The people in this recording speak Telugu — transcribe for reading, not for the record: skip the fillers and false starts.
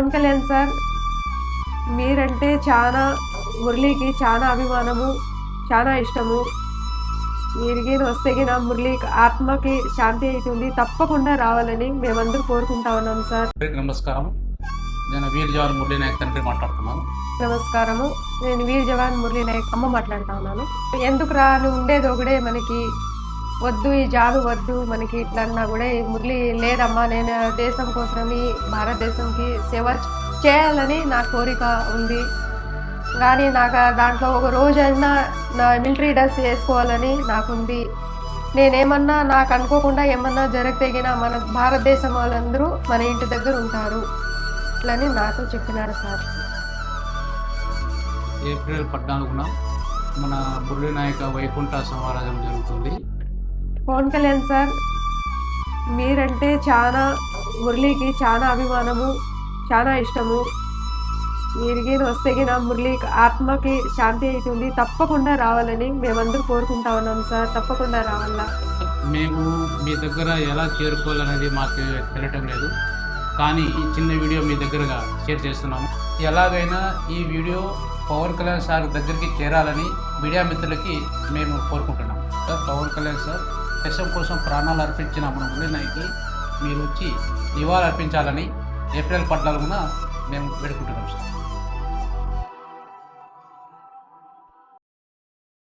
పవన్ కళ్యాణ్ సార్, మీరంటే చాలా మురళికి చాలా అభిమానము, చాలా ఇష్టము. మీరిగిన వస్తే గిన మురళి ఆత్మకి శాంతి అవుతుంది. తప్పకుండా రావాలని మేమందరూ కోరుకుంటా ఉన్నాం సార్. నమస్కారం. నేను వీర్ జవాన్ మురళీ నాయక్ తండ్రి మాట్లాడుతున్నాను. నమస్కారము. నేను వీర్ జవాన్ మురళీ నాయక్ అమ్మ మాట్లాడుతా ఉన్నాను. ఎందుకు రా నువ్వు ఉండేది ఒకడే, మనకి వద్దు ఈ జాబ్ వద్దు మనకి ఇట్లా అన్నా కూడా మురళి లేదమ్మా, నేను దేశం కోసం ఈ భారతదేశంకి సేవ చేయాలని నా కోరిక ఉంది. కానీ నాకు దాంట్లో ఒక రోజైనా నా మిలిటరీ డ్రెస్ వేసుకోవాలని నాకుంది. నేనేమన్నా నాకు అనుకోకుండా ఏమన్నా జరిగితేగిన మన భారతదేశం వాళ్ళందరూ మన ఇంటి దగ్గర ఉంటారు ఇట్లని నాతో చెప్పినారు సార్. ఏప్రిల్ 14న మన మురళీ నాయక వైకుంఠ సమారాధన జరుగుతుంది. పవన్ కళ్యాణ్ సార్, మీరంటే చాలా మురళికి చాలా అభిమానము, చాలా ఇష్టము. మీరిగిన వస్తే గిన మురళి ఆత్మకి శాంతి అవుతుంది. తప్పకుండా రావాలని మేమందరూ కోరుకుంటా ఉన్నాం సార్. తప్పకుండా రావాలా. మేము మీ దగ్గర ఎలా చేరుకోవాలనేది మాకు తెలియటం లేదు, కానీ ఈ చిన్న వీడియో మీ దగ్గరగా షేర్ చేస్తున్నాము. ఎలాగైనా ఈ వీడియో పవన్ కళ్యాణ్ సార్ దగ్గరికి చేరాలని మీడియా మిత్రులకి మేము కోరుకుంటున్నాం. సార్, పవన్ కళ్యాణ్ సార్ దేశం కోసం ప్రాణాలు అర్పించిన మన మురళీ నాయక్కి మీరు వచ్చి నివాళులు అర్పించాలని ఏప్రిల్ 14న మేము వేడుకుంటున్నాం సార్.